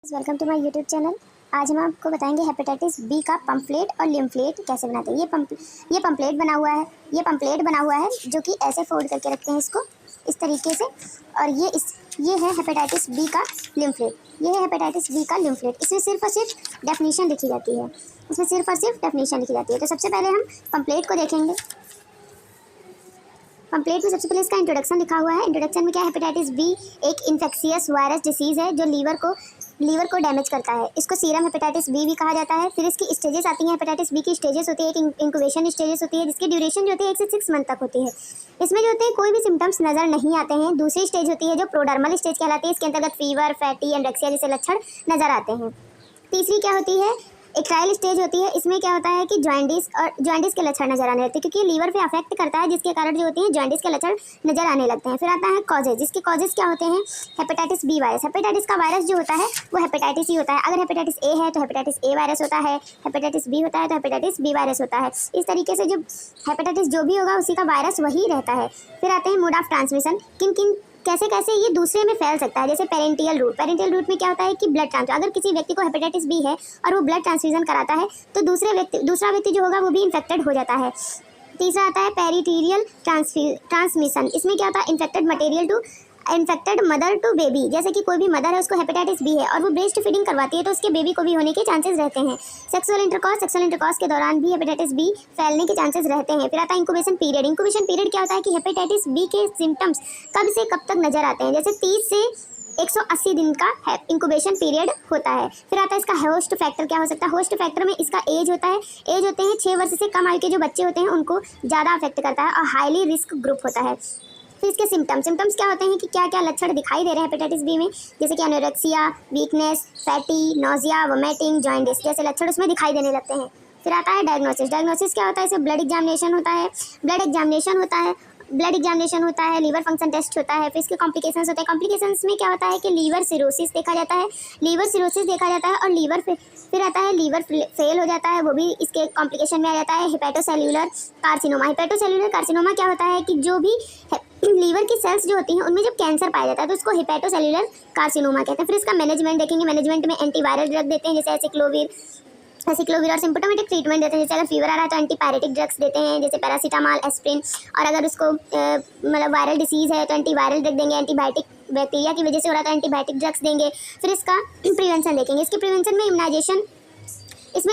Welcome to my YouTube channel. आज हम आपको बताएंगे हेपेटाइटिस बी का पम्पलेट और लिम्फलेट कैसे बनाते हैं। ये पम्पलेट बना हुआ है जो कि ऐसे फोल्ड करके रखते हैं इसको इस तरीके से। और ये है हेपेटाइटिस बी का लिम्फलेट। ये है हेपेटाइटिस बी का लिम्फलेट। इसमें सिर्फ और सिर्फ डेफिनेशन लिखी जाती है। तो सबसे पहले हम पम्पलेट को देखेंगे। पम्पलेट में सबसे पहले इसका इंट्रोडक्शन लिखा हुआ है। इंट्रोडक्शन में क्या है, हेपेटाइटिस बी एक इन्फेक्शियस वायरस डिसीज़ है जो लीवर को डैमेज करता है। इसको सीरम हेपेटाइटिस बी भी कहा जाता है। फिर इसकी स्टेजेस आती हैं। हेपेटाइटिस बी की स्टेजेस होती है, एक इंक्यूबेशन स्टेजेस होती है जिसकी ड्यूरेशन जो होती है 1 से 6 मंथ तक होती है। इसमें जो होते हैं कोई भी सिम्टम्स नज़र नहीं आते हैं। दूसरी स्टेज होती है जो प्रोडर्मल स्टेज कहलाती है। इसके अंतर्गत फीवर, फैटी, एंड्रेक्सिया जैसे लक्षण नज़र आते हैं। तीसरी क्या होती है, एक ट्रायल स्टेज होती है। इसमें क्या होता है कि जॉइंडिस के लक्षण नजर आने लगते हैं, क्योंकि लीवर पे अफेक्ट करता है जिसके कारण जो होती हैं जॉइंडिस के लक्षण नजर आने लगते हैं। फिर आता है कॉजेज, जिसके कॉजेज क्या होते हैं, हेपेटाइटिस बी वायरस। हेपेटाइटिस का वायरस जो होता है वो हेपेटाइटिस ही होता है। अगर हेपेटाइटिस ए है तो हेपेटाइटिस ए वायरस होता है, हेपेटाइटिस बी होता है तो हेपेटाइटिस बी वायरस होता है। इस तरीके से जो हेपेटाइटिस जो भी होगा उसी का वायरस वही रहता है। फिर आते हैं मोड ऑफ ट्रांसमिशन, किन कैसे ये दूसरे में फैल सकता है। जैसे पेरेंटियल रूट में क्या होता है कि ब्लड ट्रांसफ्यूजन, अगर किसी व्यक्ति को हेपेटाइटिस बी है और वो ब्लड ट्रांसफ्यूजन कराता है तो दूसरा व्यक्ति जो होगा वो भी इन्फेक्टेड हो जाता है। तीसरा आता है पेरिटीरियल ट्रांसमिशन। इसमें क्या होता है, इन्फेक्टेड मदर टू बेबी। जैसे कि कोई भी मदर है उसको हेपेटाइटिस बी है और वो ब्रेस्ट फीडिंग करवाती है तो उसके बेबी को भी होने के चांसेस रहते हैं। सेक्सुअल इंटरकॉर्स के दौरान भी हेपेटाइटिस बी फैलने के चांसेस रहते हैं। फिर आता है इंक्यूबेशन पीरियड क्या होता है कि हेपेटाइटिस बी के सिम्टम्स कब से कब तक नजर आते हैं। जैसे 30 से 180 दिन का इंक्यूबेशन पीरियड होता है। फिर आता है इसका होस्ट फैक्टर क्या हो सकता है। होस्ट फैक्टर में इसका एज होते हैं 6 वर्ष से कम आयु के जो बच्चे होते हैं उनको ज़्यादा अफेक्ट करता है और हाईली रिस्क ग्रुप होता है। फिर इसके सिम्टम्स क्या होते हैं कि क्या क्या लक्षण दिखाई दे रहे हैं हेपेटाइटिस बी में, जैसे कि anorexia, weakness, fatty, nausea, vomiting, jaundice जैसे लक्षण उसमें दिखाई देने लगते हैं। फिर आता है डायग्नोसिस क्या होता है, इसमें ब्लड एग्जामिनेशन होता है, लीवर फंक्शन टेस्ट होता है। फिर इसके कॉम्प्लिकेशंस होते हैं। कॉम्प्लिकेशंस में क्या होता है कि लीवर सिरोसिस देखा जाता है और लीवर फिर आता है लीवर फेल हो जाता है, वो भी इसके कॉम्प्लिकेशन में आ जाता है। हेपेटोसेल्यूलर कार्सिनोमा क्या होता है कि जो भी लीवर की सेल्स जो होती हैं उनमें जब कैंसर पाया जाता है तो उसको हेपेटोसेल्यूलर कार्सिनोमा कहते हैं। फिर इसका मैनेजमेंट देखेंगे। मैनेजमेंट में एंटीवायरल ड्रग देते हैं, जैसे एसिक्लोविर और सिम्पटोमेटिक ट्रीटमेंट देते हैं। जैसे अगर फीवर आ रहा है तो एंटीपायरेटिक ड्रग्स देते हैं, जैसे पैरासीटामॉल, एस्प्रिन। और अगर उसको मतलब वायरल डिसीज़ है तो एंटीवायरल ड्रग देंगे। एंटीबायोटिक बैक्टीरिया की वजह से हो रहा है तो एंटीबायोटिक ड्रग्स देंगे। फिर इसका प्रिवेंशन देखेंगे। इसके प्रिवेंशन में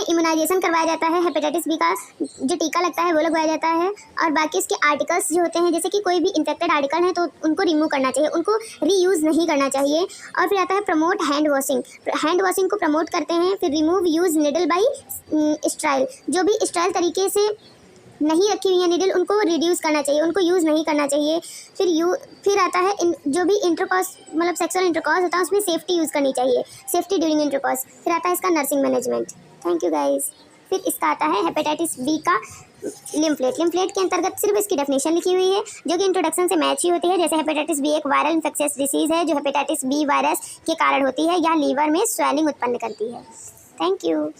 इम्यूनाइजेशन करवाया जाता है। हेपेटाइटिस बी का जो टीका लगता है वो लगवाया जाता है। और बाकी इसके आर्टिकल्स जो होते हैं, जैसे कि कोई भी इन्फेक्टेड आर्टिकल है तो उनको रिमूव करना चाहिए, उनको रीयूज़ नहीं करना चाहिए। और फिर आता है प्रमोट हैंड वॉशिंग को प्रमोट करते हैं। फिर रिमूव यूज़ निडल बाई स्ट्राइल, जो भी स्ट्राइल तरीके से नहीं रखी हुई है निडल उनको रिड्यूस करना चाहिए, उनको यूज़ नहीं करना चाहिए। फिर आता है जो भी इंटरकॉर्स मतलब सेक्सुअल इंटरकॉर्स होता है उसमें सेफ्टी यूज़ करनी चाहिए, सेफ्टी ड्यूरिंग इंटरकॉर्स। फिर आता है इसका nursing management. Thank you guys. फिर इसका आता है हेपेटाइटिस बी का लिम्फलेट के अंतर्गत सिर्फ इसकी डेफिनेशन लिखी हुई है जो कि इंट्रोडक्शन से मैच ही होती है। जैसे हेपेटाइटिस बी एक वायरल इन्फेक्शियस डिसीज़ है जो हेपेटाइटिस बी वायरस के कारण होती है या लीवर में स्वेलिंग उत्पन्न करती है। Thank you.